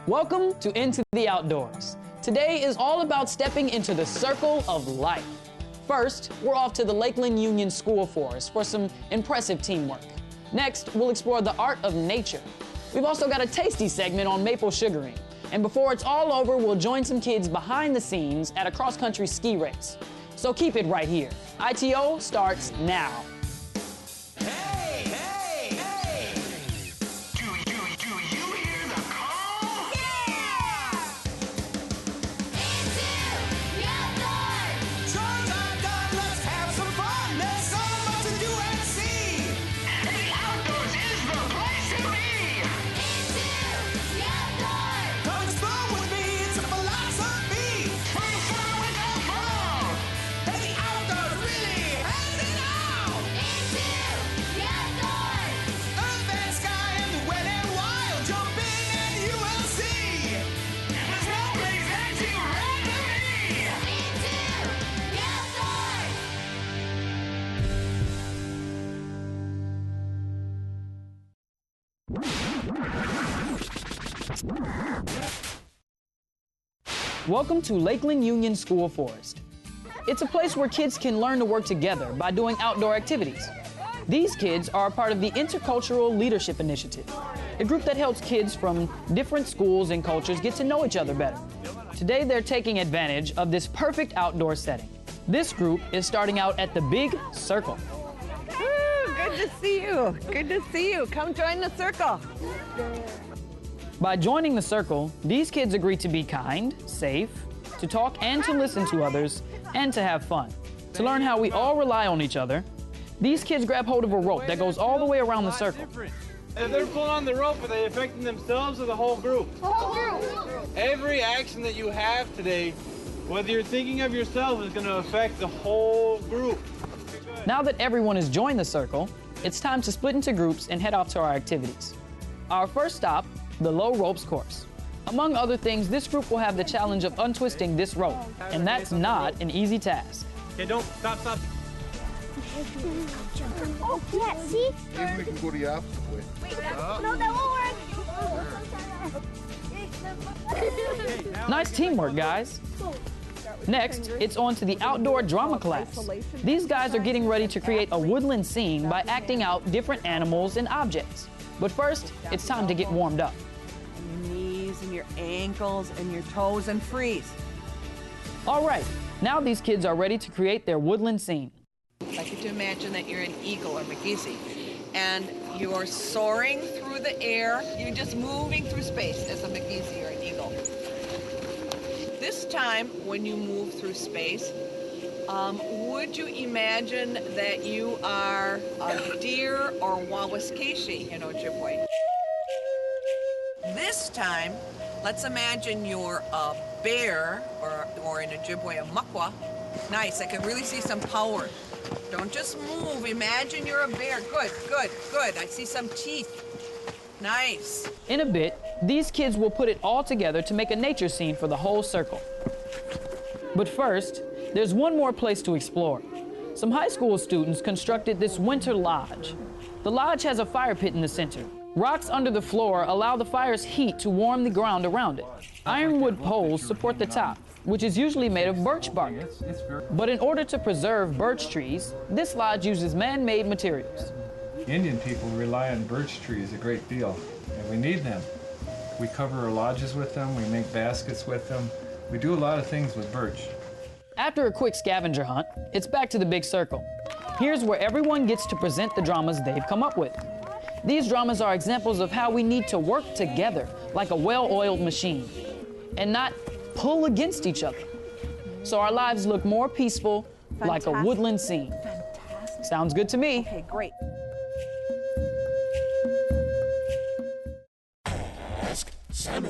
Welcome to Into the Outdoors. Today is all about stepping into the circle of life. First, we're off to the Lakeland Union School Forest for some impressive teamwork. Next, we'll explore the art of nature. We've also got a tasty segment on maple sugaring. And before it's all over, we'll join some kids behind the scenes at a cross-country ski race. So keep it right here. ITO starts now. Welcome to Lakeland Union School Forest. It's a place where kids can learn to work together by doing outdoor activities. These kids are a part of the Intercultural Leadership Initiative, a group that helps kids from different schools and cultures get to know each other better. Today, they're taking advantage of this perfect outdoor setting. This group is starting out at the Big Circle. Ooh, good to see you. Good to see you. Come join the circle. By joining the circle, these kids agree to be kind, safe, to talk and to listen to others, and to have fun. To learn how we all rely on each other, these kids grab hold of a rope that goes all the way around the circle. If they're pulling on the rope, are they affecting themselves or the whole group? The whole group. Every action that you have today, whether you're thinking of yourself, is going to affect the whole group. Now that everyone has joined the circle, it's time to split into groups and head off to our activities. Our first stop, the low ropes course. Among other things, this group will have the challenge of untwisting this rope, and that's not an easy task. Okay, don't, stop. Oh, yeah, see? Maybe we can go the opposite way. Wait, no, that won't work. Nice teamwork, guys. Next, it's on to the outdoor drama class. These guys are getting ready to create a woodland scene by acting out different animals and objects. But first, it's time to get warmed up. Your knees and your ankles and your toes and freeze. All right, now these kids are ready to create their woodland scene. I'd like you to imagine that you're an eagle or McGeezy, and you're soaring through the air. You're just moving through space as a McGeezy or an eagle. This time, when you move through space, would you imagine that you are a deer or Wawaskishi in Ojibwe? This time, let's imagine you're a bear, or in Ojibwe, a Muckwa. Nice, I can really see some power. Don't just move, imagine you're a bear. Good. I see some teeth. Nice. In a bit, these kids will put it all together to make a nature scene for the whole circle. But first, there's one more place to explore. Some high school students constructed this winter lodge. The lodge has a fire pit in the center. Rocks under the floor allow the fire's heat to warm the ground around it. Ironwood poles support the top, which is usually made of birch bark. But in order to preserve birch trees, this lodge uses man-made materials. Indian people rely on birch trees a great deal, and we need them. We cover our lodges with them, we make baskets with them. We do a lot of things with birch. After a quick scavenger hunt, it's back to the big circle. Here's where everyone gets to present the dramas they've come up with. These dramas are examples of how we need to work together like a well-oiled machine and not pull against each other. So our lives look more peaceful, like a woodland scene. Fantastic. Sounds good to me. Okay, great. Ask Sammy.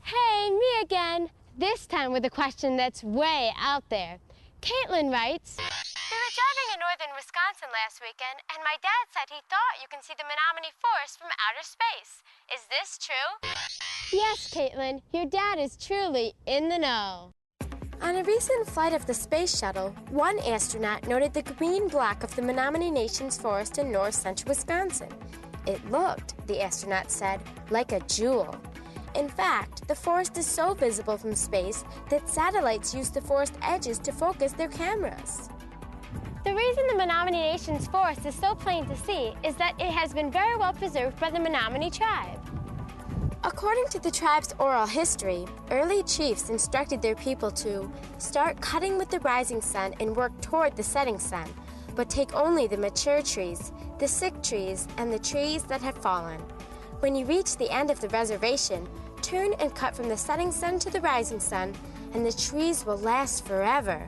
Hey, me again. This time with a question that's way out there. Caitlin writes, we were driving in northern Wisconsin last weekend, and my dad said he thought you can see the Menominee Forest from outer space. Is this true? Yes, Caitlin. Your dad is truly in the know. On a recent flight of the space shuttle, one astronaut noted the green block of the Menominee Nation's forest in north central Wisconsin. It looked, the astronauts said, like a jewel. In fact, the forest is so visible from space that satellites use the forest edges to focus their cameras. The reason the Menominee Nation's forest is so plain to see is that it has been very well preserved by the Menominee tribe. According to the tribe's oral history, early chiefs instructed their people to start cutting with the rising sun and work toward the setting sun, but take only the mature trees, the sick trees, and the trees that had fallen. When you reach the end of the reservation, turn and cut from the setting sun to the rising sun, and the trees will last forever.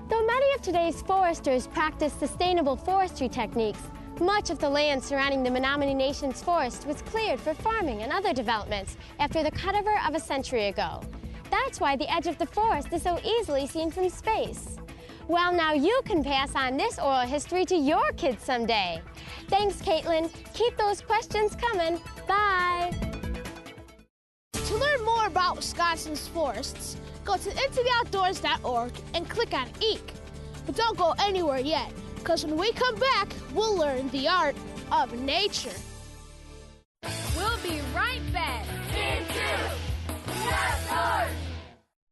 Though many of today's foresters practice sustainable forestry techniques, much of the land surrounding the Menominee Nation's forest was cleared for farming and other developments after the cutover of a century ago. That's why the edge of the forest is so easily seen from space. Well, now you can pass on this oral history to your kids someday. Thanks, Caitlin. Keep those questions coming. Bye. To learn more about Wisconsin's forests, go to intotheoutdoors.org and click on EEK. But don't go anywhere yet, because when we come back, we'll learn the art of nature. We'll be right back.